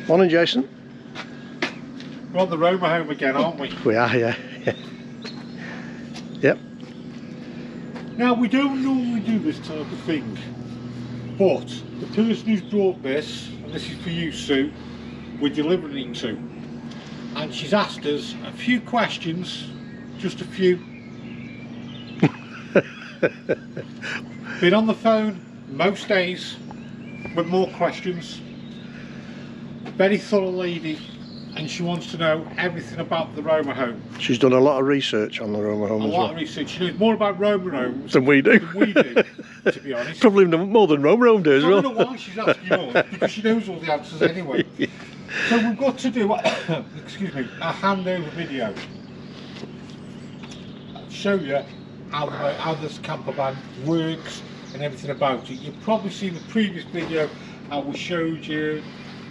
Morning, Jason. We're on the Romahome again, aren't we? We are, yeah. Yep. Now, we don't normally do this type of thing, but the person who's brought this, and this is for you, Sue, we're delivering it to, and she's asked us a few questions, just a few. Been on the phone most days with more questions. Very thorough lady, and she wants to know everything about the Romahome. She's done a lot of research on the Romahome as well. A lot of research. She knows more about Romahomes than we do. To be honest. Probably more than Romahome does as well. I don't know why she's asking us, because she knows all the answers anyway. So we've got to do, excuse me, a handover video. Show you how this camper van works and everything about it. You've probably seen the previous video how we showed you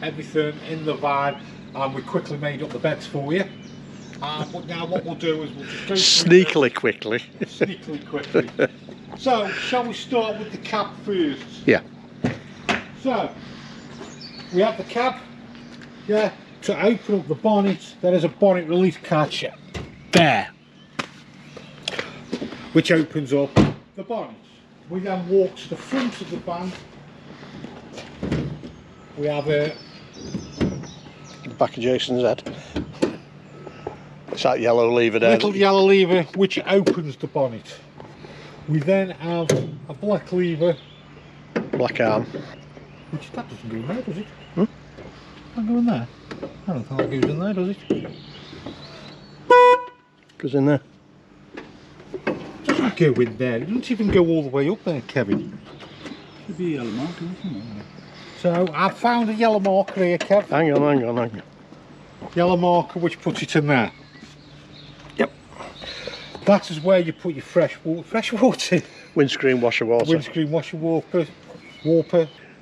everything in the van, and we quickly made up the beds for you. But now what we'll do is we'll just go sneakily quickly. Sneakily quickly. So, shall we start with the cab first? Yeah. So, we have the cab. Yeah. To open up the bonnet, there is a bonnet release catch there, which opens up the bonnet. We then walk to the front of the van. We have a back of Jason's head. It's that yellow lever there. Little yellow lever which opens the bonnet. We then have a black lever. Black arm. Which that doesn't go in there, does it? Doesn't go in there. I don't think that goes in there, does it? Goes in there. It doesn't go in there. It doesn't even go all the way up there, Kevin. Should be a yellow marker, isn't it? So I've found a yellow marker here, Kev. Hang on. Yellow marker which puts it in there. Yep. That is where you put your fresh water. Windscreen washer water. Windscreen washer warper.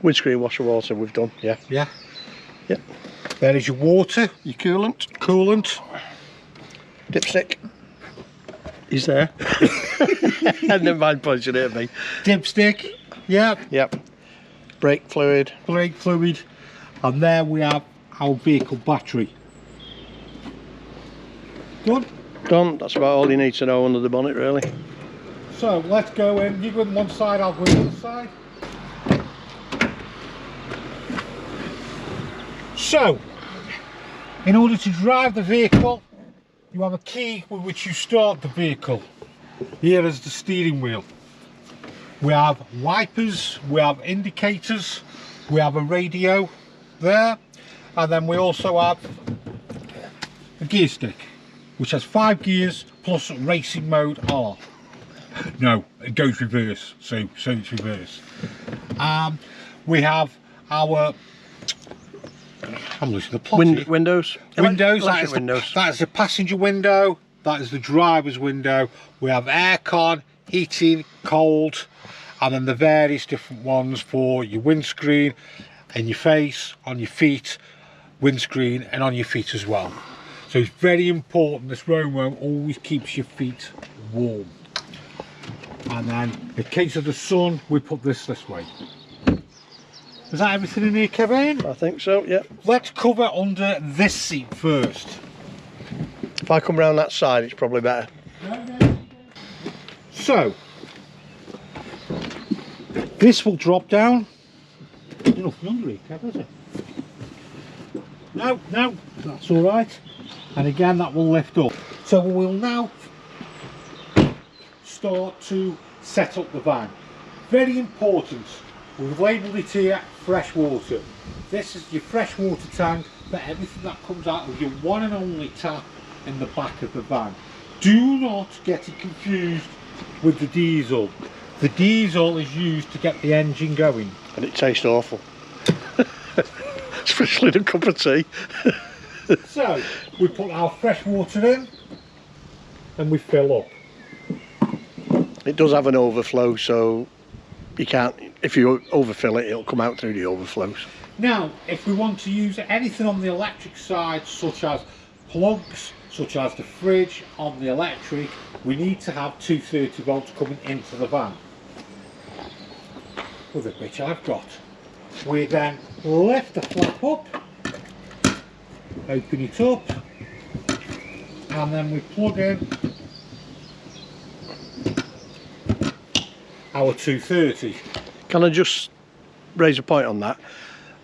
Windscreen washer water we've done, yeah. Yeah. Yep. There is your water. Your coolant. Dipstick. He's there. Never mind punching it at me. Dipstick. Yeah. Yep. Brake fluid. And there we have our vehicle battery. Done? Done. That's about all you need to know under the bonnet, really. So let's go in. You go on one side, I'll go on the other side. So, in order to drive the vehicle, you have a key with which you start the vehicle. Here is the steering wheel. We have wipers, we have indicators, we have a radio there, and then we also have a gear stick, which has 5 gears plus racing mode R. No, it goes reverse, so it's reverse. We have our I'm losing the plot. Windows. That is the passenger window, that is the driver's window. We have aircon, heating, cold, and then the various different ones for your windscreen and your face, on your feet, windscreen and on your feet as well. So it's very important this Romahome always keeps your feet warm. And then in case of the sun, we put this way. Is that everything in here, Kevin? I think so, yeah. Let's cover under this seat first. If I come round that side, it's probably better. So, this will drop down. There's nothing under it, Kev, is it? No, that's all right. And again, that will lift up. So we'll now start to set up the van. Very important. We've labelled it here, fresh water. This is your fresh water tank for everything that comes out of your one and only tap in the back of the van. Do not get it confused with the diesel. The diesel is used to get the engine going. And it tastes awful. Especially in a cup of tea. So, we put our fresh water in and we fill up. It does have an overflow, so you can't, if you overfill it, it'll come out through the overflows. Now, if we want to use anything on the electric side, such as plugs, such as the fridge on the electric, we need to have 230 volts coming into the van, with which I've got. We then lift the flap up open it up, and then we plug in our 230. Can I just raise a point on that?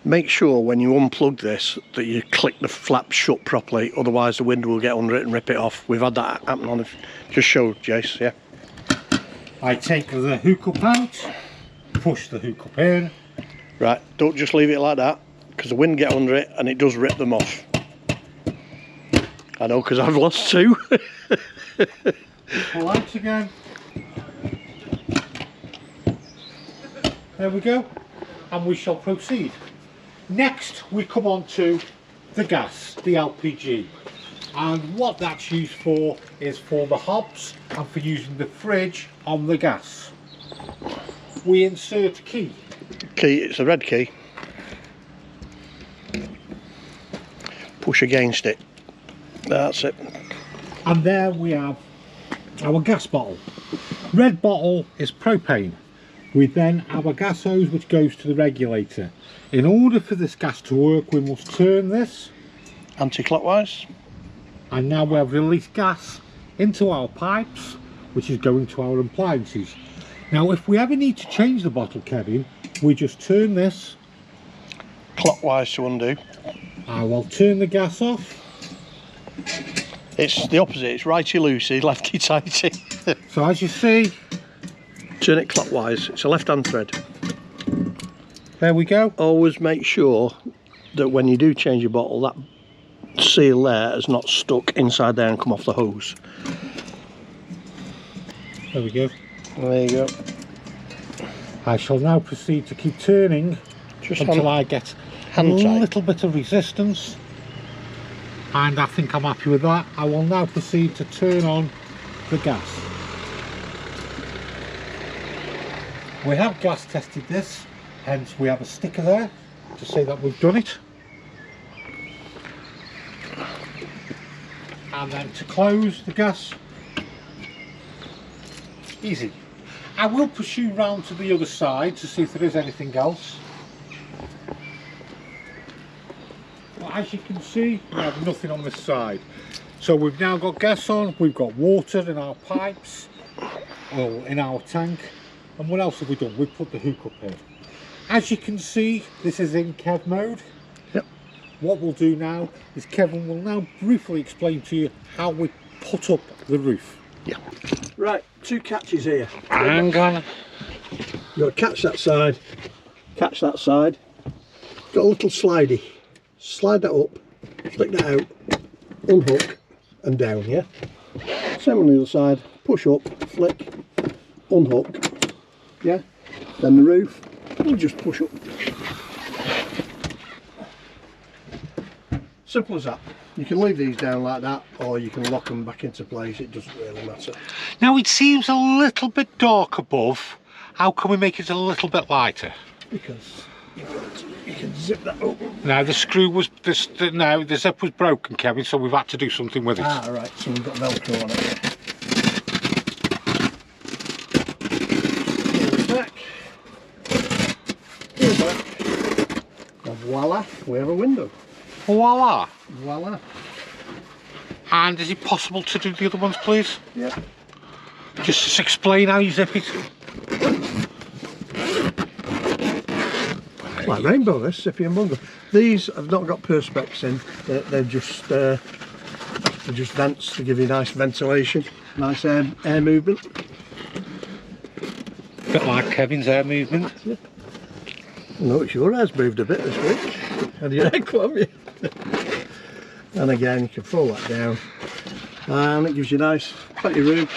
Make sure when you unplug this that you click the flap shut properly, otherwise the wind will get under it and rip it off. We've had that happen on, just show Jace, yeah. I take the hookup out, push the hookup in. Right, don't just leave it like that, because the wind get under it and it does rip them off. I know, because I've lost two. Pull out again. There we go, and we shall proceed. Next we come on to the gas, the LPG, and what that's used for is for the hobs and for using the fridge on the gas. We insert a key. Key, it's a red key. Push against it. That's it. And there we have our gas bottle. Red bottle is propane. We then have a gas hose which goes to the regulator. In order for this gas to work, we must turn this Anti-clockwise. and now we have released gas into our pipes, which is going to our appliances. Now if we ever need to change the bottle, Kevin, we just turn this Clockwise to undo. I will turn the gas off. It's the opposite, it's righty-loosey, lefty-tighty. So as you see, Turn it clockwise, it's a left-hand thread. there we go. Always make sure that when you do change your bottle, that seal there is not stuck inside there and come off the hose. There we go. There you go. I shall now proceed to keep turning Just until I get a hand tight. little bit of resistance, and I think I'm happy with that. I will now proceed to turn on the gas. We have gas tested this, hence we have a sticker there to say that we've done it. And then to close the gas, easy. I will pursue round to the other side to see if there is anything else. But as you can see, we have nothing on this side. So we've now got gas on, we've got water in our pipes, or in our tank. And what else have we done? We've put the hookup in. As you can see, this is in Kev mode. Yep. What we'll do now is Kevin will now briefly explain to you how we put up the roof. Yeah. Right, two catches here. Hang on. You've got to catch that side, catch that side. Got a little slidey. Slide that up, flick that out, unhook and down, yeah? Same on the other side, push up, flick, unhook, yeah? Then the roof, we'll just push up. Simple as that. You can leave these down like that, or you can lock them back into place, it doesn't really matter. Now it seems a little bit dark above. How can we make it a little bit lighter? Because you can zip that up. Now the screw was, the zip was broken, Kevin, so we've had to do something with it. Ah, right, so we've got Velcro on it. Pull back. And voila, we have a window. Voila! Voila. And is it possible to do the other ones, please? Yeah. Just explain how you zip it. It's like rainbow, this, zippy and bundle. These have not got perspex in, they're just vents to give you nice ventilation, nice air movement. Bit like Kevin's air movement. Yeah. Notice your air's moved a bit this week. Had your air club, yeah. And again, you can fold that down, and it gives you nice, plenty of room.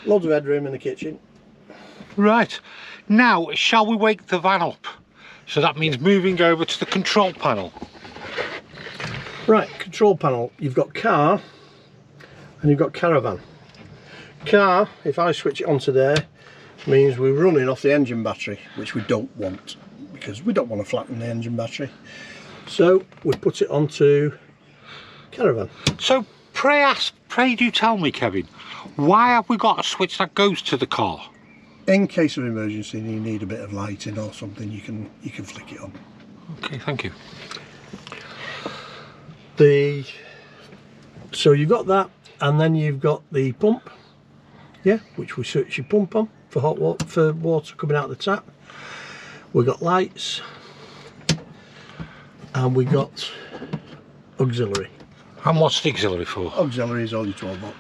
Loads of headroom in the kitchen. Right, now shall we wake the van up? So that means moving over to the control panel. Right, control panel, you've got car and you've got caravan. Car, if I switch it onto there, means we're running off the engine battery, which we don't want, because we don't want to flatten the engine battery. So we put it onto caravan. So pray do tell me, Kevin, why have we got a switch that goes to the car? In case of emergency and you need a bit of lighting or something, you can flick it on. Okay, thank you. So you've got that, and then you've got the pump, yeah, which we switch your pump on for hot water, for water coming out of the tap. We've got lights, and we got auxiliary. And what's the auxiliary for? Auxiliary is only 12 volt.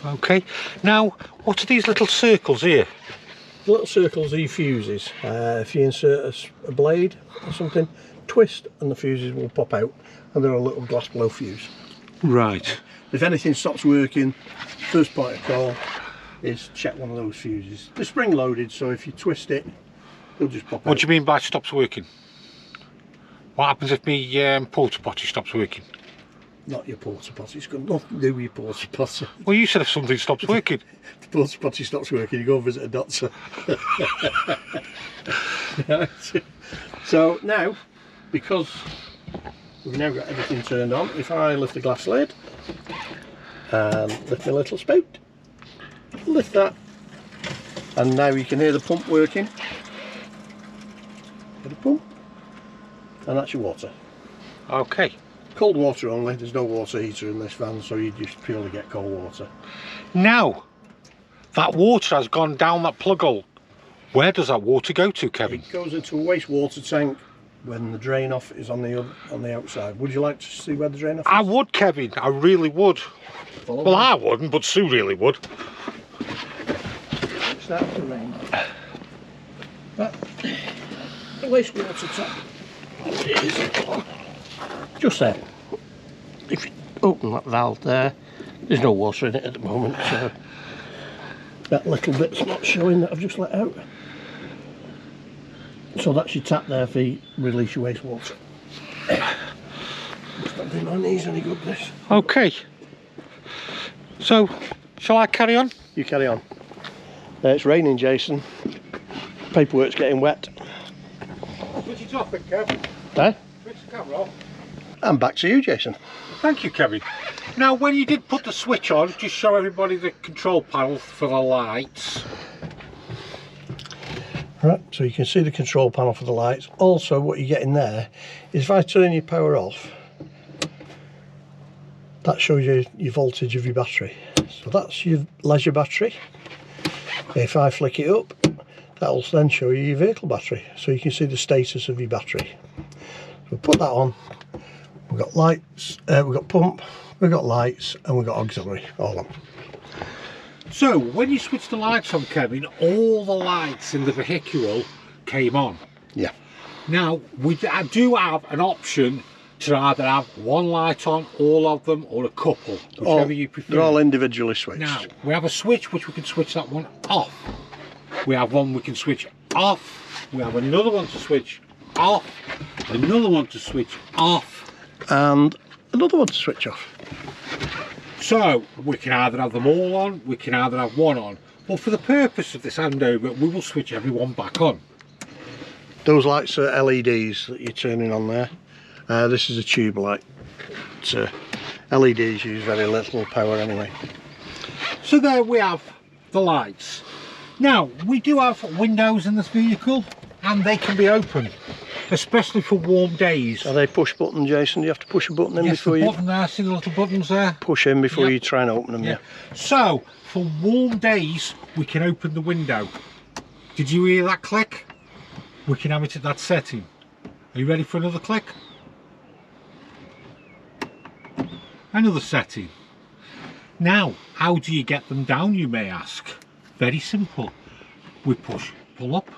Okay. Now, what are these little circles here? The little circles are your fuses. If you insert a blade or something, twist, and the fuses will pop out, and they're a little glass blow fuse. Right. If anything stops working, first point of call is check one of those fuses. They're spring loaded, so if you twist it, they'll just pop out. What do you mean by stops working? What happens if my porta potty stops working? Not your porta potty, it's got nothing to do with your porta potty. Well, you said if something stops working. If the porta potty stops working, you go and visit a doctor. So now, because we've now got everything turned on, if I lift the glass lid and lift my little spout, lift that, and now you can hear the pump working. Hear the pump, and that's your water. Okay. Cold water only, there's no water heater in this van, so you just purely get cold water. Now, that water has gone down that plug hole. Where does that water go to, Kevin? It goes into a wastewater tank when the drain off is on the outside. Would you like to see where the drain off is? I would, Kevin, I really would. Follow Well, me. I wouldn't, but Sue really would. Start to rain. But the wastewater tap is just there. If you open that valve there, there's no water in it at the moment, so that little bit's not showing that I've just let out. So that's your tap there for you release your wastewater. It's not doing my knees any good, this. Okay. So, shall I carry on? You carry on. It's raining, Jason. Paperwork's getting wet. Switch it off, Kevin. Eh? Switch the camera off. And back to you, Jason. Thank you, Kevin. Now, when you did put the switch on, just show everybody the control panel for the lights. Right, so you can see the control panel for the lights. Also, what you get in there is if I turn your power off, that shows you your voltage of your battery. So that's your leisure battery. If I flick it up, that'll then show you your vehicle battery, so you can see the status of your battery. So put that on. We've got lights, we've got pump, we've got lights, and we've got auxiliary all on. So, when you switch the lights on, Kevin, all the lights in the vehicle came on. Yeah. Now, I do have an option to either have one light on, all of them, or a couple, whichever you prefer. They're all individually switched. Now, we have a switch which we can switch that one off. We have one we can switch off. We have another one to switch off. Another one to switch off. And another one to switch off. So, we can either have them all on, we can either have one on. But for the purpose of this handover, we will switch everyone back on. Those lights are LEDs that you're turning on there. This is a tube light. So LEDs use very little power anyway. So there we have the lights. Now, we do have windows in this vehicle, and they can be open, especially for warm days. Are they push button, Jason? Do you have to push a button in Yes, before the you button there, see the little buttons there? push in before Yeah. you try and open them? Yeah. So, for warm days, we can open the window. Did you hear that click? We can have it at that setting. Are you ready for another click? Another setting. Now, how do you get them down, you may ask? Very simple. We pull up,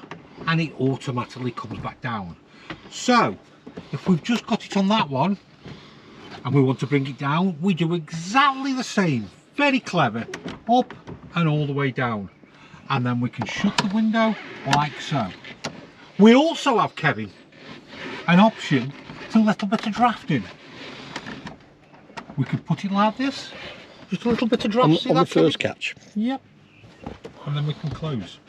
and it automatically comes back down. So, if we've just got it on that one, and we want to bring it down, we do exactly the same. Very clever. Up and all the way down. And then we can shut the window like so. We also have, Kevin, an option to a little bit of drafting. We could put it like this. Just a little bit of draft. See On the that, Kevin? first catch. Yep. And then we can close.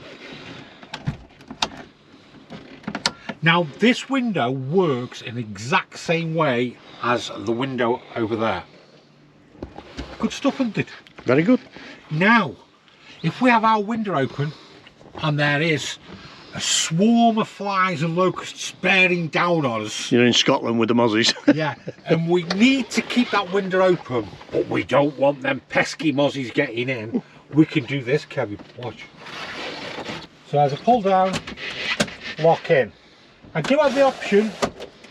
Now, this window works in the exact same way as the window over there. Good stuff, isn't it? Very good. Now, if we have our window open and there is a swarm of flies and locusts bearing down on us. You're in Scotland with the mozzies. Yeah, and we need to keep that window open, but we don't want them pesky mozzies getting in. We can do this, Kevin, watch. So as I pull down, lock in. I do have the option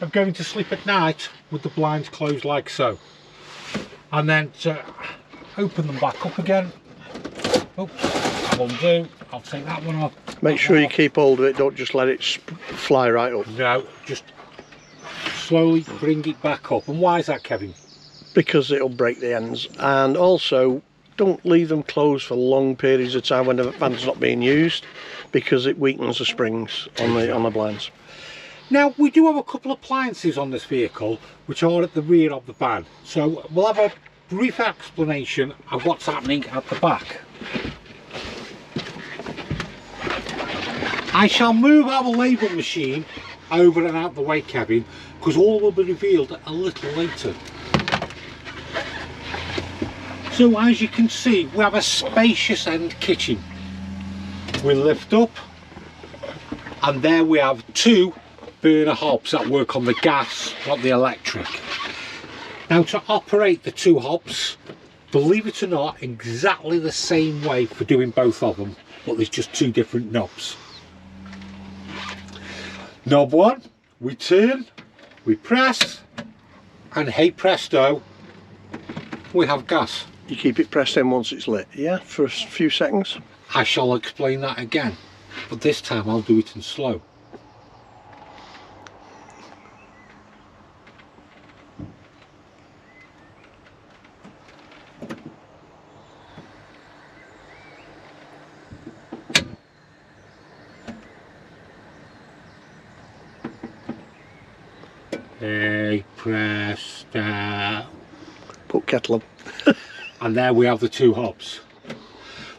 of going to sleep at night with the blinds closed like so. And then to open them back up again. Oops, that will do. I'll take that one off. Make sure you keep hold of it, don't just let it fly right up. No, just slowly bring it back up. And why is that, Kevin? Because it'll break the ends. And also, don't leave them closed for long periods of time when the van's not being used, because it weakens the springs on the blinds. Now, we do have a couple of appliances on this vehicle which are at the rear of the van, so we'll have a brief explanation of what's happening at the back. I shall move our label machine over and out the way, Kevin, because all will be revealed a little later. So as you can see, we have a spacious end kitchen. We lift up and there we have two burner hobs that work on the gas, not the electric. Now, to operate the two hobs, believe it or not, exactly the same way for doing both of them, but there's just two different knobs. Knob one, we turn, we press, and hey presto, we have gas. You keep it pressed in once it's lit, yeah, for a few seconds. I shall explain that again, but this time I'll do it in slow. Hey presto. Put kettle on. And there we have the two hobs.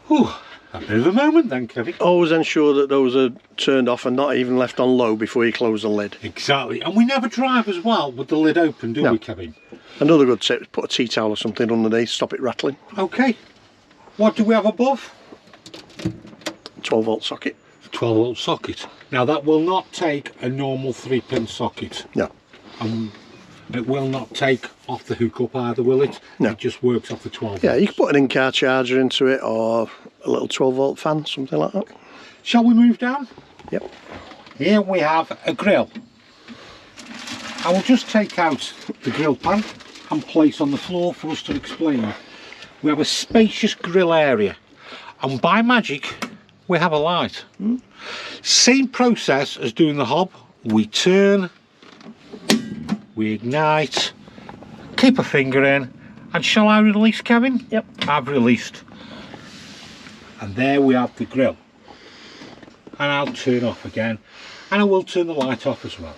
Whew, a bit of a moment then, Kevin. Always ensure that those are turned off and not even left on low before you close the lid. Exactly, and we never drive as well with the lid open, do we, Kevin? Another good tip is put a tea towel or something underneath, stop it rattling. Okay, what do we have above? 12 volt socket. 12 volt socket. Now that will not take a normal 3-pin socket. No. It will not take off the hookup either, will it? No. It just works off the 12 Yeah, volts. you can put an in-car charger into it or a little 12 volt fan, something like that. Shall we move down? Yep. Here we have a grill. I will just take out the grill pan and place on the floor for us to explain. We have a spacious grill area, and by magic we have a light. Same process as doing the hob. We turn, we ignite, keep a finger in, and shall I release, Kevin? Yep. I've released. And there we have the grill. And I'll turn off again, and I will turn the light off as well.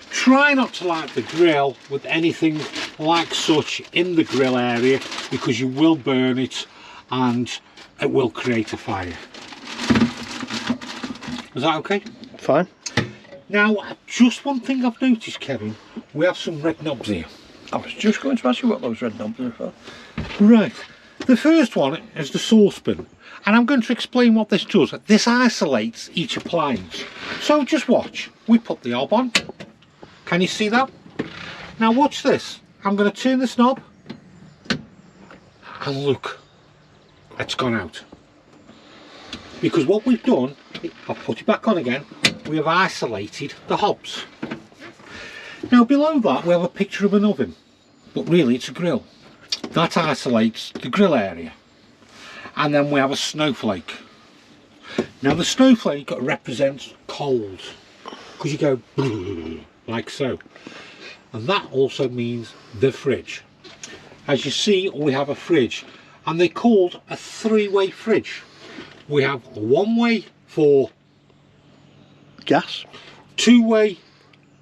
Try not to light the grill with anything like such in the grill area, because you will burn it and it will create a fire. Is that okay? Fine. Now, just one thing I've noticed, Kevin, we have some red knobs here. I was just going to ask you what those red knobs are for. Right, the first one is the saucepan, and I'm going to explain what this does. This isolates each appliance. So just watch. We put the hob on. Can you see that? Now watch this. I'm going to turn this knob, and look, it's gone out. Because what we've done, I'll put it back on again, we have isolated the hobs. Now below that we have a picture of an oven, but really it's a grill. That isolates the grill area. And then we have a snowflake. Now the snowflake represents cold, because you go like so. And that also means the fridge. As you see, we have a fridge, and they're called a three-way fridge. We have one way for Gas. Two-way,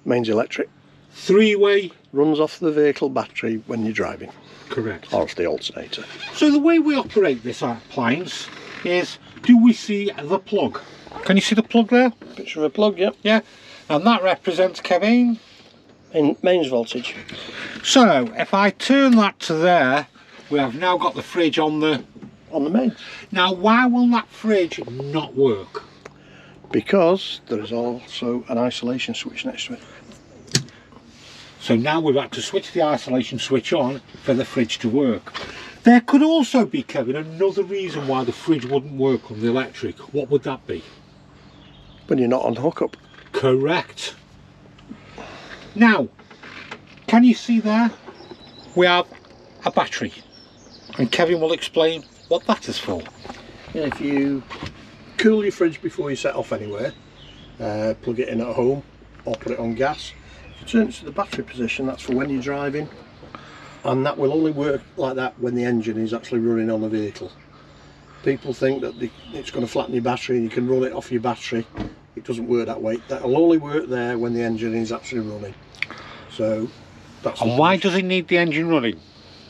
Mains electric. three-way. Runs off the vehicle battery when you're driving. Correct. Or off the alternator. So the way we operate this appliance is, do we see the plug? Can you see the plug there? Picture of a plug, yep. Yeah. And that represents, Kevin, In mains voltage. so if I turn that to there, we have now got the fridge on the on the mains. Now, why will that fridge not work? Because there is also an isolation switch next to it. So now we've had to switch the isolation switch on for the fridge to work. There could also be, Kevin, another reason why the fridge wouldn't work on the electric. What would that be? When you're not on hookup. Correct. Now, can you see there? We have a battery. And Kevin will explain what that is for. Yeah, if you cool your fridge before you set off anywhere, plug it in at home or put it on gas. If you turn it to the battery position, that's for when you're driving, and that will only work like that when the engine is actually running on the vehicle. People think that it's going to flatten your battery and you can run it off your battery. It doesn't work that way. That'll only work there when the engine is actually running. So that's. And why does it need the engine running?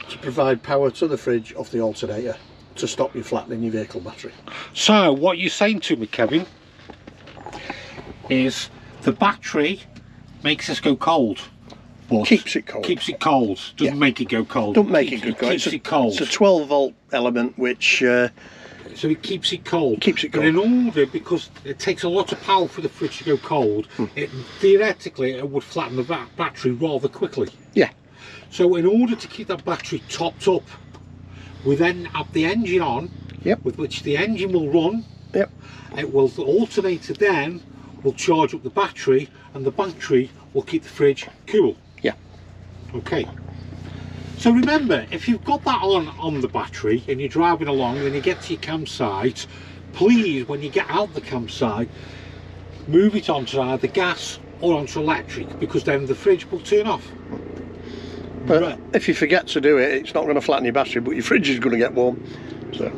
To provide power to the fridge off the alternator to stop you flattening your vehicle battery. So what you're saying to me, Kevin, is the battery makes us go cold. But keeps it cold. Keeps it cold. Doesn't make it go cold. Don't make it go cold. Keeps it cold. It's a 12 volt element which so it keeps it cold. Keeps it cold. But in order, because it takes a lot of power for the fridge to go cold, it theoretically it would flatten the battery rather quickly. Yeah. So in order to keep that battery topped up, we then have the engine on, with which the engine will run. Yep. It will, the alternator then will charge up the battery, and the battery will keep the fridge cool. Yeah. Okay. So remember, if you've got that on the battery and you're driving along and you get to your campsite, please, when you get out the campsite, move it onto either gas or onto electric, because then the fridge will turn off. But if you forget to do it, it's not going to flatten your battery, but your fridge is going to get warm. So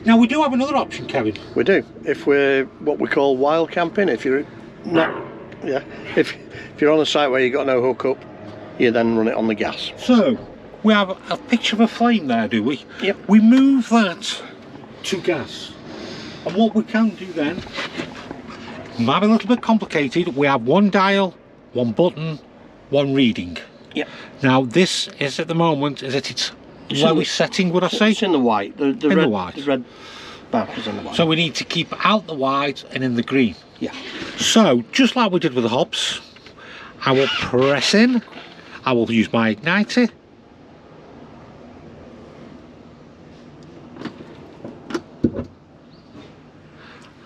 now we do have another option, Kevin. We do. If we're what we call wild camping, if you're not, if you're on a site where you've got no hookup, you then run it on the gas. So we have a picture of a flame there, do we? Yep. We move that to gas, and what we can do then, might be a little bit complicated. We have one dial, one button, one reading. Yep. Now this is at the moment is at its lowest setting, would I say? It's in the white. The white. The red bar is in the white. So we need to keep out the white and in the green. Yeah. So just like we did with the hobs, I will press in. I will use my igniter.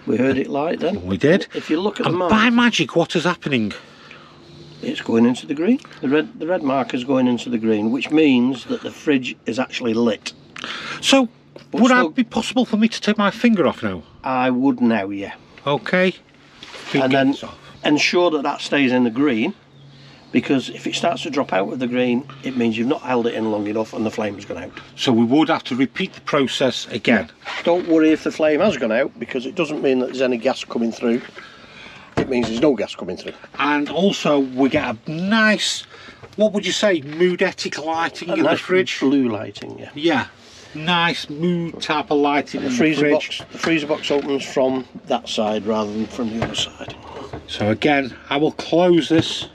We heard it light then. We did. If you look at the mark, by magic, what is happening? It's going into the green. The red marker is going into the green, which means that the fridge is actually lit. So, would it be possible for me to take my finger off now? I would now, yeah. Okay. And then ensure that that stays in the green, because if it starts to drop out of the green, it means you've not held it in long enough and the flame's gone out. So we would have to repeat the process again. Yeah. Don't worry if the flame has gone out, because it doesn't mean that there's any gas coming through. It means there's no gas coming through. And also we get a nice, what would you say, moodetic lighting in the fridge? Blue lighting, yeah. Yeah, nice mood type of lighting in the fridge. The freezer box opens from that side rather than from the other side. So again, I will close this.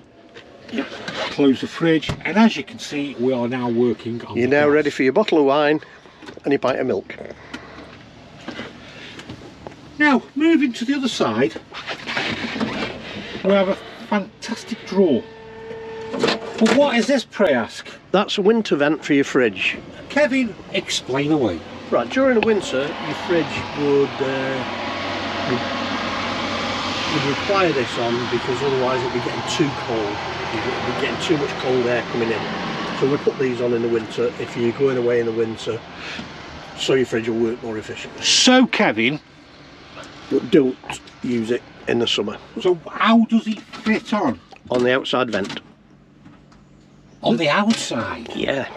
Yep. Close the fridge, and as you can see, we are now working on. You're now ready for your bottle of wine and your pint of milk. Now, moving to the other side, we have a fantastic drawer. But what is this, pray ask? That's a winter vent for your fridge. Kevin, explain away. Right, during the winter, your fridge would require this on, because otherwise it would be getting too cold. You'd be getting too much cold air coming in. So we put these on in the winter if you're going away in the winter, so your fridge will work more efficiently. So, Kevin, but don't use it in the summer. So how does it fit on? On the outside vent. On the outside? Yeah.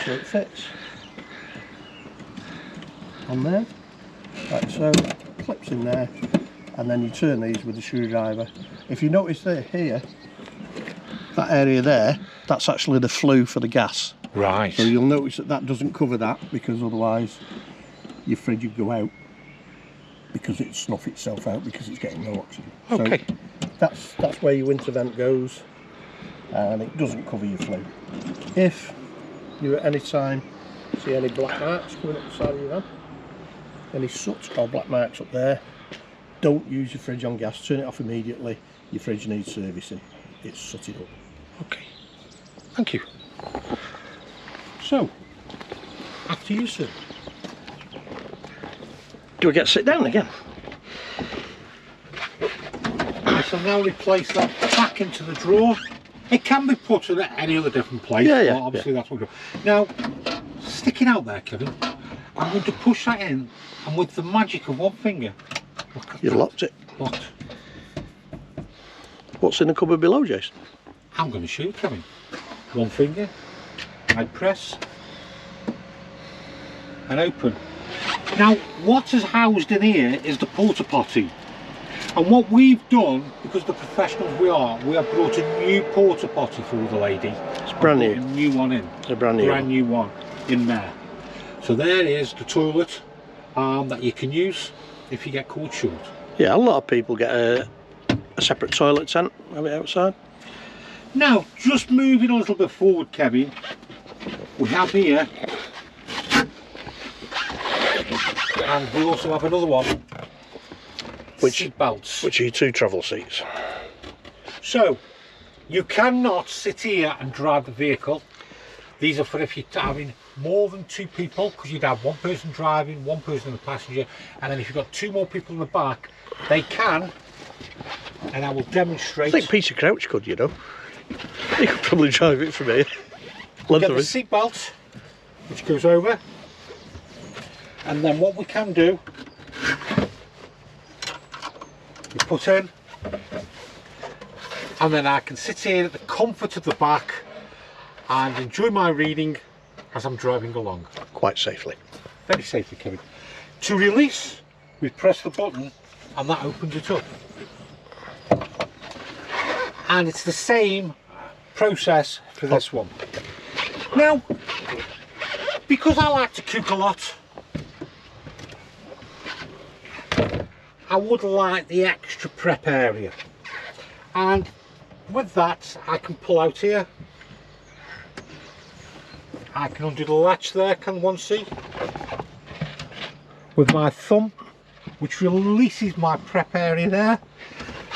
So it fits on there. Right, so it clips in there, and then you turn these with a screwdriver. If you notice there, here, that area there, that's actually the flue for the gas. Right. So you'll notice that that doesn't cover that, because otherwise your fridge would go out, because it snuff itself out because it's getting no oxygen. Okay. So that's where your winter vent goes. and it doesn't cover your flue. If you at any time see any black marks coming up the side of your van, any soot or black marks up there, don't use your fridge on gas, turn it off immediately. Your fridge needs servicing, it's sooted up. Okay, thank you. So, after you, sir. Do we get to sit down again? I shall now replace that back into the drawer. It can be put in any other different place, Yeah, but obviously that's what we're doing. Now, sticking out there, Kevin, I'm going to push that in, and with the magic of one finger, look at You've that. locked it. Locked. What's in the cupboard below, Jason? I'm going to show you, Kevin. One finger, I press, and open. Now, what is housed in here is the porta potty. And what we've done, because the professionals we have brought a new porta potty for the lady. It's brand new. A new one in. It's a brand new one in there. So there is the toilet that you can use if you get caught short. Yeah, a lot of people get a separate toilet tent, have it outside. Now, just moving a little bit forward, Kevin, we have here, and we also have another one, seat belts. Which are your 2 travel seats. So, you cannot sit here and drive the vehicle. These are for if you're having more than 2 people, because you'd have one person driving, one person in the passenger, and then if you've got 2 more people in the back, they can, and I will demonstrate. I think Peter Crouch could, you know. He could probably drive it from here. Get the seat belt, which goes over, and then what we can do, you put in, and then I can sit here at the comfort of the back and enjoy my reading as I'm driving along. Quite safely. Very safely, Kevin. To release, we press the button and that opens it up. And it's the same process for this one. Now, because I like to cook a lot, I would like the extra prep area. And with that, I can pull out here. I can undo the latch there, can one see? With my thumb, which releases my prep area there.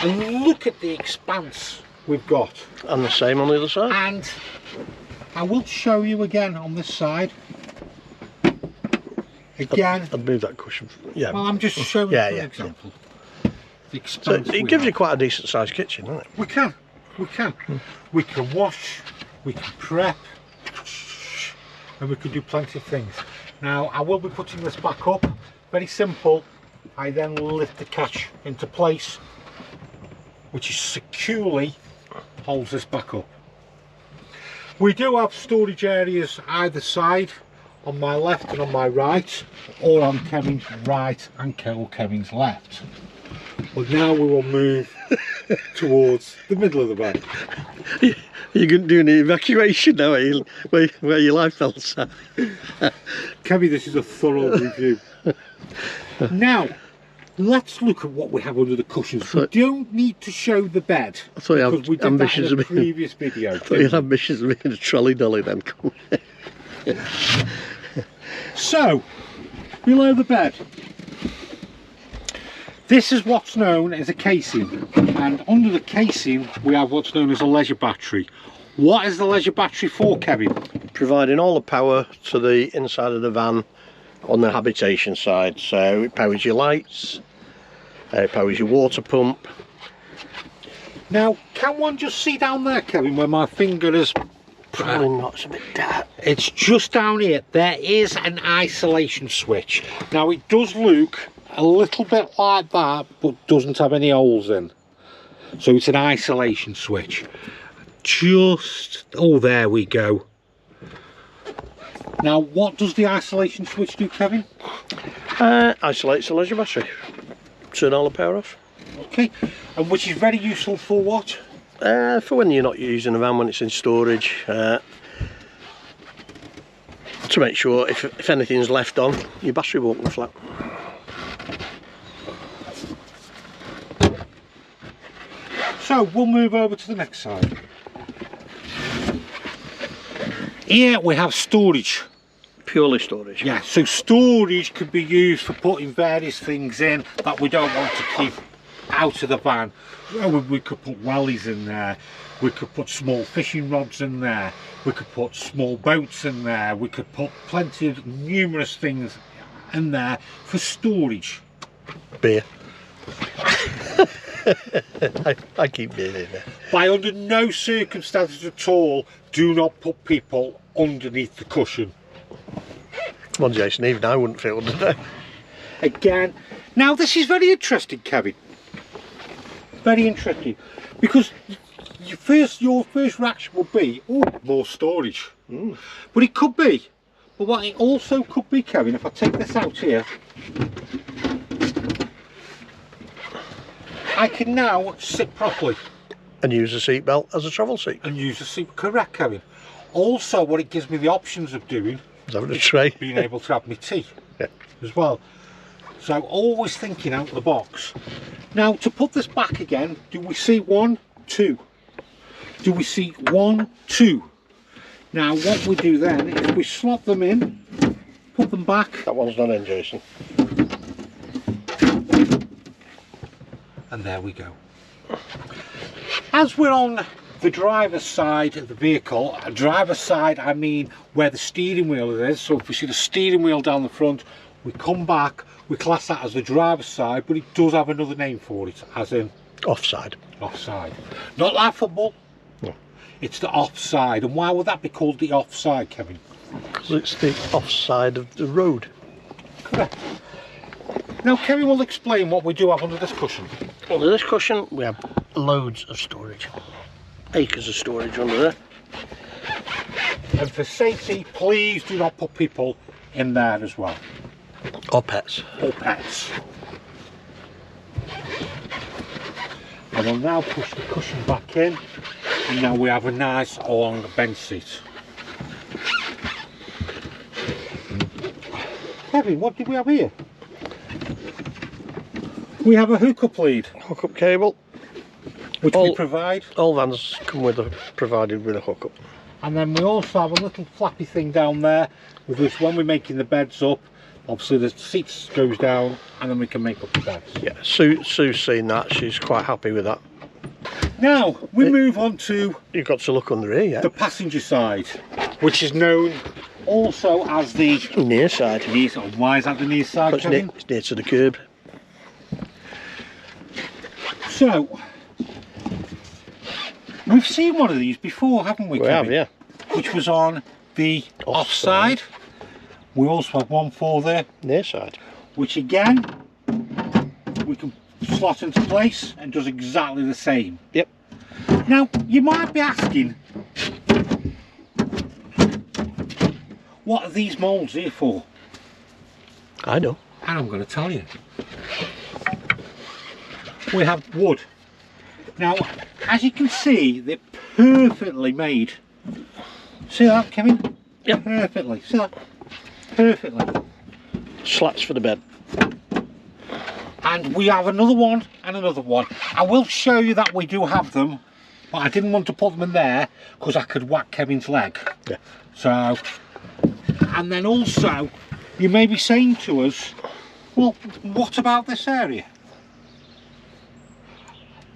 And look at the expanse we've got. And the same on the other side. And I will show you again on this side. Again. I'd move that cushion. Yeah. Well, I'm just showing you an example. The expanse So it gives you quite a decent sized kitchen, doesn't it? We can. We can wash, we can prep, and we can do plenty of things. Now, I will be putting this back up. Very simple. I then lift the catch into place, which is securely holds this back up. We do have storage areas either side, on my left and on my right, or on Kevin's right and Kevin's left. But now we will move towards the middle of the bed. You're going to do an evacuation now, where your life fell, sir. Kevin, this is a thorough review. Now, let's look at what we have under the cushions. We don't need to show the bed, I thought you had because we did ambitions that in a of being, previous video. I thought you had ambitions of being a trolley dolly then. So, below the bed, this is what's known as a casing, and under the casing we have what's known as a leisure battery. What is the leisure battery for, Kevin? Providing all the power to the inside of the van on the habitation side. So it powers your lights, it powers your water pump. Now, can one just see down there, Kevin, where my finger is? Probably not, it's a bit dark. It's just down here. There is an isolation switch. Now, it does look a little bit like that, but doesn't have any holes in. So it's an isolation switch. Just, oh, there we go. Now, what does the isolation switch do, Kevin? Isolates the leisure battery. Turn all the power off. Okay, and which is very useful for what? For when you're not using the van, when it's in storage. To make sure if anything's left on, your battery won't go flat. So we'll move over to the next side. Here we have storage. Purely storage. Yeah, so storage can be used for putting various things in that we don't want to keep out of the van. Well, we could put wellies in there, we could put small fishing rods in there, we could put small boats in there, we could put plenty of numerous things in there for storage. Beer. I keep beer in there. By under no circumstances at all, do not put people underneath the cushion. Come on, Jason, even I wouldn't feel under there. Again, now this is very interesting, Kevin. Very interesting, because your first reaction will be, oh, more storage. But it could be. But what it also could be, Kevin, if I take this out here, I can now sit properly. And use a seat belt as a travel seat. And use a seat, correct, Kevin. Also, what it gives me the options of doing is having a tray. Being able to have my tea as well. So always thinking out of the box. Now to put this back again, do we see 1, 2? Do we see 1, 2? Now what we do then is we slot them in, put them back. That one's not in, Jason. And there we go. As we're on the driver's side of the vehicle, driver's side I mean where the steering wheel is, so if we see the steering wheel down the front, we come back, we class that as the driver's side, but it does have another name for it, as in offside. Offside. Not like football. No. It's the offside. And why would that be called the offside, Kevin? Because it's the offside of the road. Correct. Now Kevin will explain what we do have under this cushion. Under this cushion we have loads of storage. Acres of storage under there. And for safety, please do not put people in there as well. Or pets. Or pets. I will now push the cushion back in, and now we have a nice long bench seat. Kevin, what did we have here? We have a hookup lead. Hookup cable. Which we provide. All vans come with provided with a hookup. And then we also have a little flappy thing down there, with which when we're making the beds up, obviously the seats goes down and then we can make up the beds. Yeah, Sue's seen that, she's quite happy with that. Now, we move on to... You've got to look under here, yeah. The passenger side, which is known also as the... Near side. Why is that the near side, Kevin? It's near to the curb. So, we've seen one of these before, haven't we, Kevin? We have, yeah. Which was on the offside. We also have one for the near side, which again we can slot into place and does exactly the same. Yep. Now you might be asking, what are these moulds here for? I know. And I'm going to tell you. We have wood. Now, as you can see, they're perfectly made. See that, Kevin? Yep. Perfectly. See that? Perfectly. Slats for the bed. And we have another one and another one. I will show you that we do have them, but I didn't want to put them in there because I could whack Kevin's leg. Yeah. So, and then also, you may be saying to us, well, what about this area?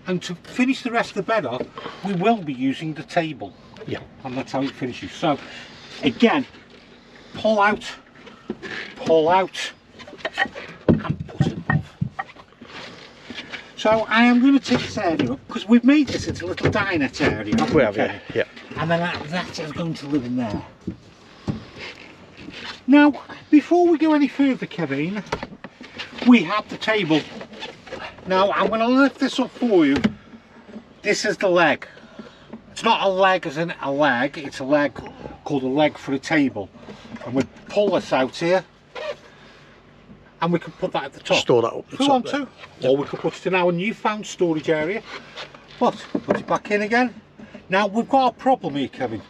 And to finish the rest of the bed off, we will be using the table. Yeah. And that's how it finishes. So, again, pull out, and put it off. So I am going to take this area up, because we've made this into a little dinette area. We have, yeah. And then that is going to live in there. Now, before we go any further, Kevin, we have the table. Now, I'm going to lift this up for you. This is the leg. It's not a leg as in a leg, it's a leg called a leg for a table. And we pull this out here, and we can put that at the top. Store that up the if we top want to. Or we could put it in our newfound storage area. But, put it back in again. Now, we've got a problem here, Kevin.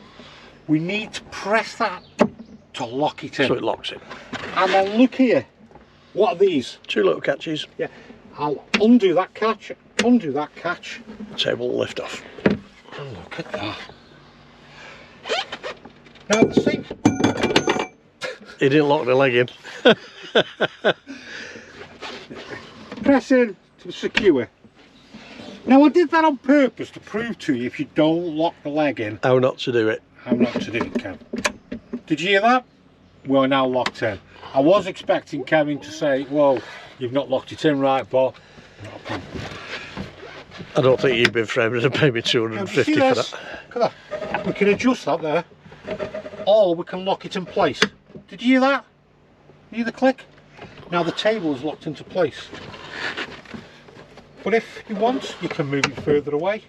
We need to press that to lock it in. So it locks it. And then look here. What are these? Two little catches. Yeah. I'll undo that catch, the table will lift off. And look at that. Now the same. He didn't lock the leg in. Press in to secure. Now I did that on purpose to prove to you if you don't lock the leg in. How not to do it. How not to do it, Kev. Did you hear that? We're now locked in. I was expecting Kevin to say, well, you've not locked it in right, but not a problem. I don't think you've been framed and pay me 250 for that. Look at that. We can adjust that there, or we can lock it in place. Did you hear that? Hear the click? Now the table is locked into place. But if you want, you can move it further away.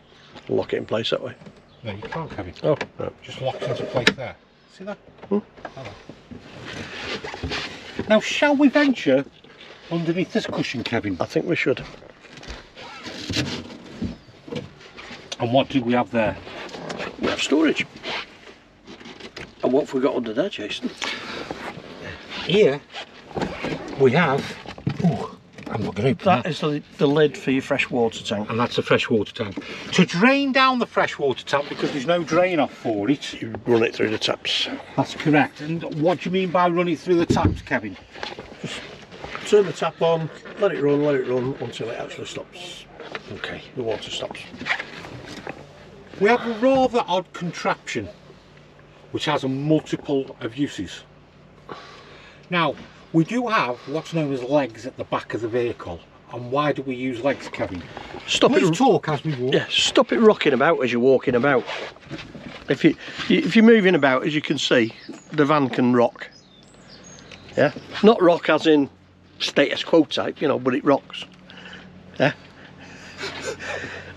Lock it in place that way. No, you can't, Kevin. Oh, no. Just locked into place there. See that? Now, shall we venture underneath this cushion, Kevin? I think we should. And what do we have there? We have storage. And what have we got under there, Jason? Here we have. Oh, I'm not going to open That is the lid for your fresh water tank. And that's a fresh water tank. To drain down the fresh water tank, because there's no drain off for it. You run it through the taps. That's correct. And what do you mean by running through the taps, Kevin? Just turn the tap on, let it run until it actually stops. Okay. The water stops. We have a rather odd contraption which has a multiple of uses. Now, we do have what's known as legs at the back of the vehicle. And why do we use legs, Kevin? Please talk as we walk. Yeah, stop it rocking about as you're walking about. If you're moving about, as you can see, the van can rock. Yeah, not rock as in status quo type, you know, but it rocks. Yeah,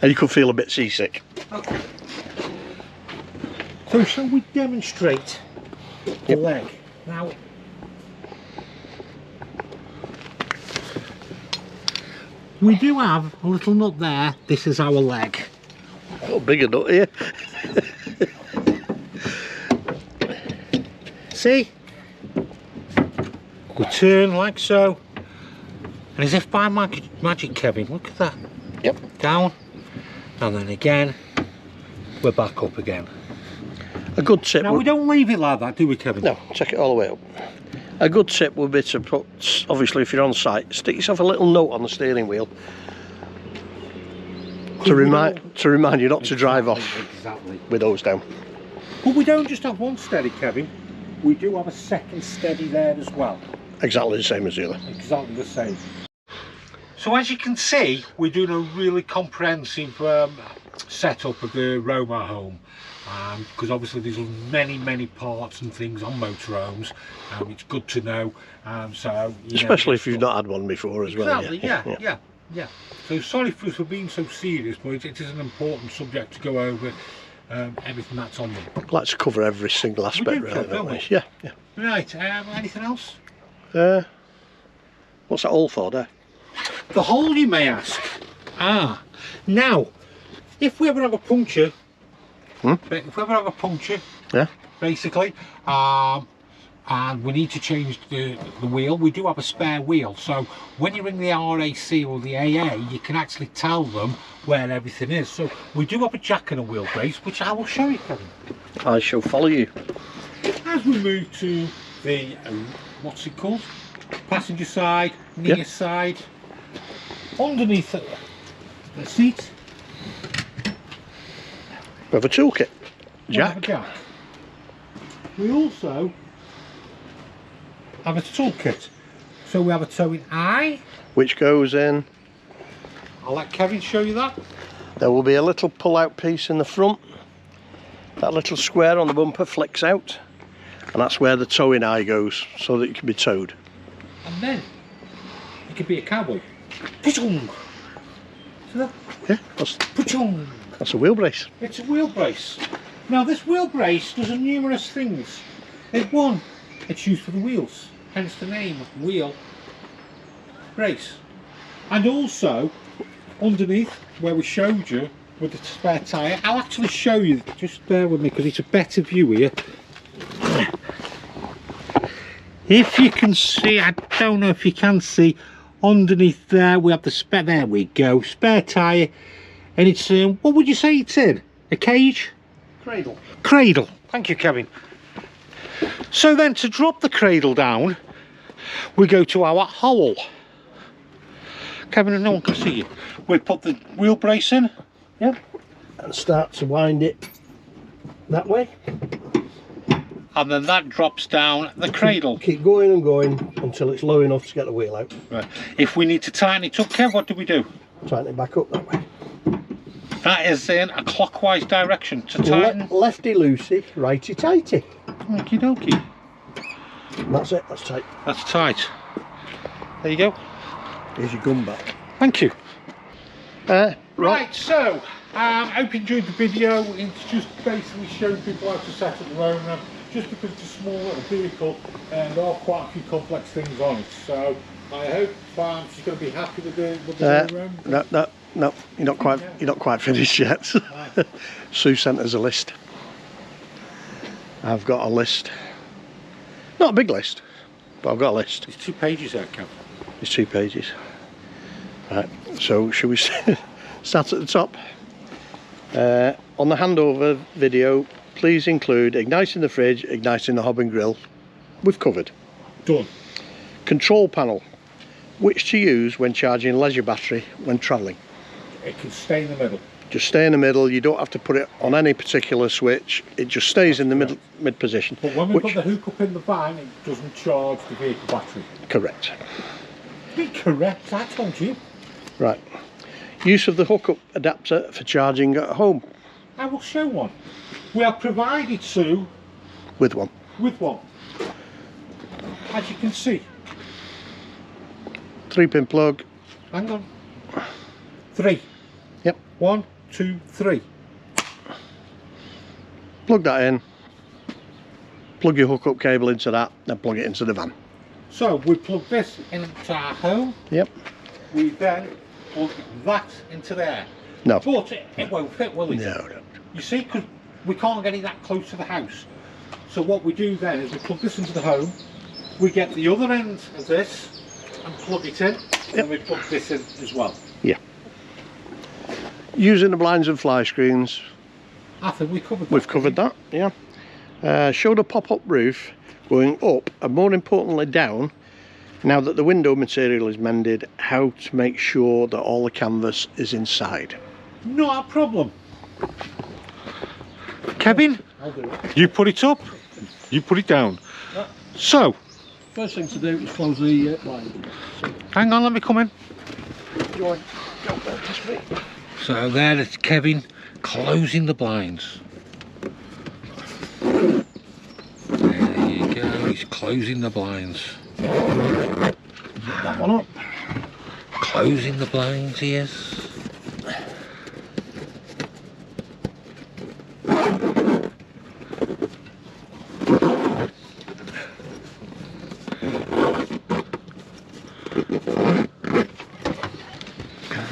and you could feel a bit seasick. Okay. So shall we demonstrate the leg? Now, we do have a little nut there. This is our leg. Oh, bigger nut here. See? We turn like so. And as if by magic, Kevin, look at that. Yep. Down. And then again, we're back up again. A good tip. Now we don't leave it like that, do we, Kevin? No, take it all the way up. A good tip would be to put, obviously if you're on site, stick yourself a little note on the steering wheel to remind you not to drive off with those down. But we don't just have one steady, Kevin. We do have a second steady there as well. Exactly the same as the other. Exactly the same. So as you can see, we're doing a really comprehensive setup of the Romahome. Because obviously there's many parts and things on motorhomes. It's good to know. Especially if you've not had one before as well. Exactly, yeah. So sorry for being so serious, but it is an important subject to go over everything that's on them. I'd like to cover every single aspect, really, don't we? Yeah. Right, anything else? What's that all for there? The hole, you may ask. Now, if we ever have a puncture, basically, and we need to change the wheel, we do have a spare wheel. So when you ring the RAC or the AA, you can actually tell them where everything is. So we do have a jack and a wheel brace, which I will show you, Kevin. I shall follow you. As we move to the, what's it called? Passenger side, near side, underneath the seat. We have a toolkit. Jack. We also have a toolkit. So we have a towing eye, which goes in. I'll let Kevin show you that. There will be a little pull-out piece in the front. That little square on the bumper flicks out, and that's where the towing eye goes, so that it can be towed. And then it could be a cowboy. See that? Yeah, that's a wheel brace. It's a wheel brace. Now this wheel brace does numerous things. One, it's used for the wheels, hence the name wheel brace. And also underneath where we showed you with the spare tyre, I'll actually show you, just bear with me because it's a better view here. If you can see, I don't know if you can see, underneath there we have the spare, there we go, spare tyre. And it's, what would you say it's in? A cage? Cradle. Cradle. Thank you, Kevin. So then to drop the cradle down, we go to our hole. Kevin, no one can see you. We put the wheel brace in. Yeah. And start to wind it that way. And then that drops down the cradle. Keep going and going until it's low enough to get the wheel out. Right. If we need to tighten it up, Kev, what do we do? Tighten it back up that way. That is in a clockwise direction to tighten. Lefty loosey, righty tighty. Okie dokie. And that's it, that's tight. That's tight. There you go. Here's your gun back. Thank you. Right. So I hope you enjoyed the video. It's just basically showing people how to set up their own ramp. Just because it's a small little vehicle and there are quite a few complex things on it. So I hope she's going to be happy with the ramp. No, you're not quite finished yet. Sue sent us a list. I've got a list. Not a big list, but I've got a list. It's 2 pages there, Kev. It's 2 pages. Right, so should we start at the top? On the handover video, please include igniting the fridge, igniting the hob and grill. We've covered. Done. Control panel, which to use when charging leisure battery when travelling. It can stay in the middle. Just stay in the middle. You don't have to put it on any particular switch. It just stays in the mid position. But when we put the hookup in the van, it doesn't charge the vehicle battery. Correct. Be correct, I told you. Right. Use of the hookup adapter for charging at home. I will show one. We are provided, Sue, With one. with one. As you can see. 3-pin plug. Hang on. 3. Yep. 1, 2, 3. Plug that in. Plug your hookup cable into that, then plug it into the van. So we plug this into our home. Yep. We then plug that into there. No. But it won't fit, will it? No. You see, because we can't get it that close to the house. So what we do then is we plug this into the home. We get the other end of this and plug it in. Yep. And we plug this in as well. Yeah. Using the blinds and fly screens. I think we covered that. We've covered that, yeah. Showed a pop-up roof going up and more importantly down. Now that the window material is mended, how to make sure that all the canvas is inside. Not a problem. Kevin, I'll do it. you put it up, you put it down. Yeah. So, First thing to do is close the blind. hang on, let me come in. Join. Don't notice me. So there it's Kevin closing the blinds. There you go, he's closing the blinds. That one up. Closing the blinds, he is.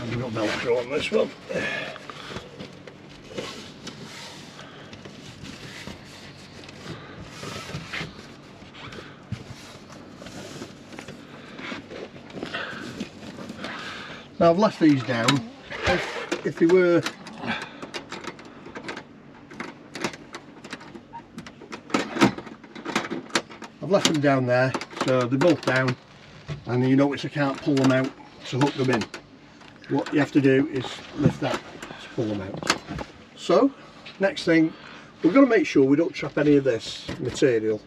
We've got Velcro on this one. Now I've left these down. If they were I've left them down there, so they're both down, and you notice I can't pull them out to hook them in. What you have to do is lift that to pull them out. So next thing, we've got to make sure we don't trap any of this material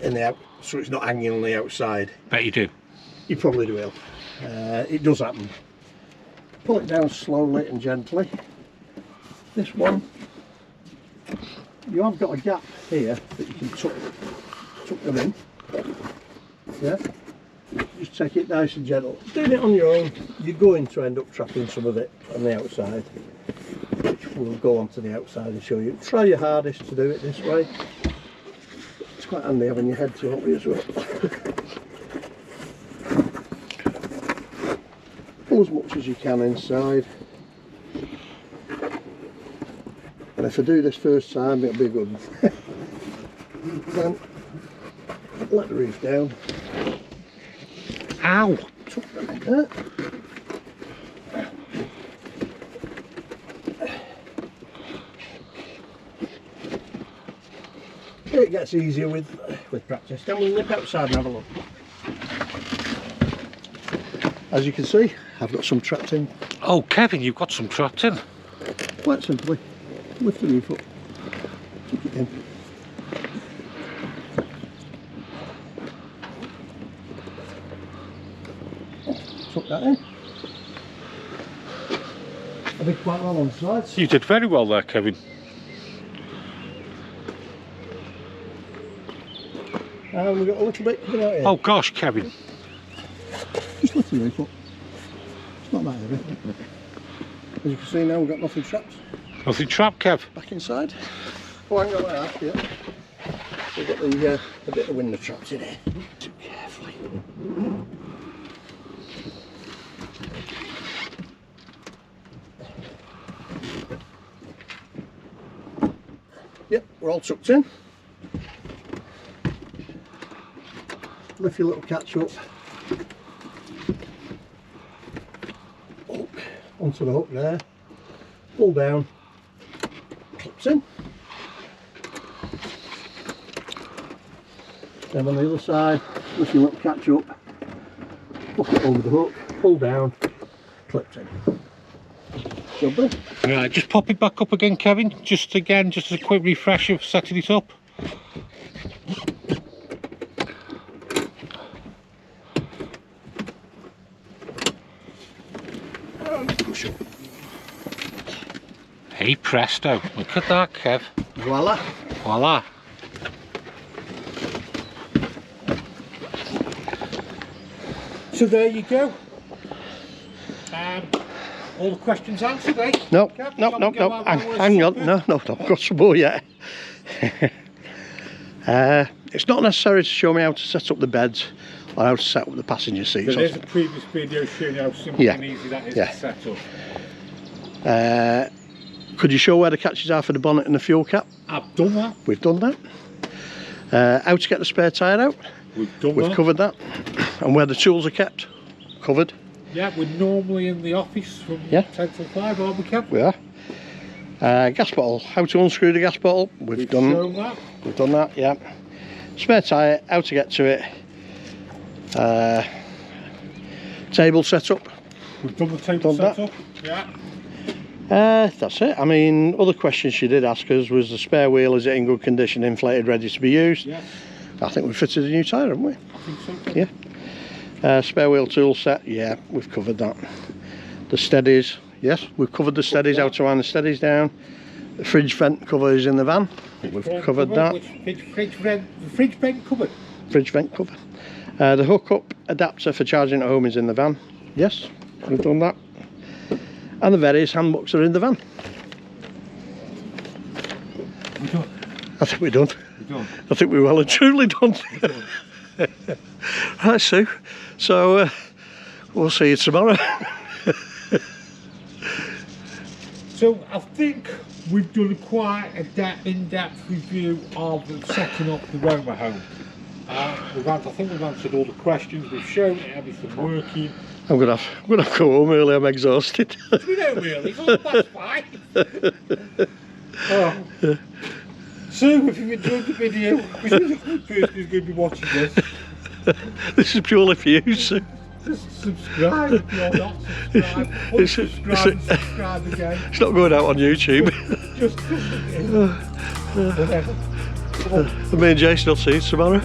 in the out, so it's not hanging on the outside. Bet you do. You probably will. It does happen. Pull it down slowly and gently. This one, you have got a gap here that you can tuck them in. Yeah. Just take it nice and gentle. Doing it on your own, you're going to end up trapping some of it on the outside, which we'll go onto the outside and show you. Try your hardest to do it this way. It's quite handy having your head to help you as well. Pull as much as you can inside. And if I do this first time, it'll be good. Then let the roof down. Ow! Tuck them in there. It gets easier with practice. Then we'll nip outside and have a look. As you can see, I've got some trapped in. Oh, Kevin, you've got some trapped in. Quite simply, lift the roof up, tuck it in. Tuck that in. I did quite well on the sides. You did very well there, Kevin. And we've got a little bit coming out here. Oh gosh, Kevin. Just lift the roof up. It's not that heavy. As you can see now, we've got nothing trapped. Nothing trapped, Kev. Back inside. Oh, I ain't got like that, yeah. We've got the bit of window trapped in here. Too carefully. Yep, we're all tucked in. Lift your little catch up. Hook onto the hook there. Pull down. Clips in. Then on the other side, lift your little catch up. Hook it over the hook. Pull down. Clips in. Lovely. Right, just pop it back up again, Kevin. Just as a quick refresher of setting it up. Push up. Hey presto, look at that, Kev. Voila. Voila. So there you go. All the questions answered, eh? No, Kev, no, hang on, no, I've got some more yet. It's not necessary to show me how to set up the beds or how to set up the passenger seats. There is a previous video showing you how simple and easy that is to set up. Could you show where the catches are for the bonnet and the fuel cap? I've done that. We've done that. How to get the spare tyre out? We've covered that. And where the tools are kept? Covered. Yeah, we're normally in the office from 10 till 5, aren't we, Kev? We are. Gas bottle. How to unscrew the gas bottle? We've done that. We've done that, yeah. Spare tyre, how to get to it. Table setup. We've done the table setup. Yeah. That's it. I mean, other questions she did ask us was the spare wheel, is it in good condition, inflated, ready to be used? Yes. I think we fitted a new tyre, haven't we? I think so. Yeah. Spare wheel tool set, yeah, we've covered that. The steadies, yes, we've covered the steadies, how to wind the steadies down. The fridge vent cover is in the van, we've covered that. Fridge vent cover? Fridge vent cover. The hookup adapter for charging at home is in the van, yes, we've done that. And the various handbooks are in the van. We're done. I think we're done. We're done. I think we're well and truly done. Right, Sue. So we'll see you tomorrow. So I think we've done quite an in-depth review of setting up the Romahome. I think we've answered all the questions. We've shown everything working. I'm gonna go home early. I'm exhausted. We don't really. It's all past 5. So if you've enjoyed the video, which is the person who's going to be watching this. This is purely for you, Sue. Just subscribe if you're not subscribed. Unsubscribe and subscribe again. It's not going out on YouTube. Just whatever. Me and Jason will see you tomorrow.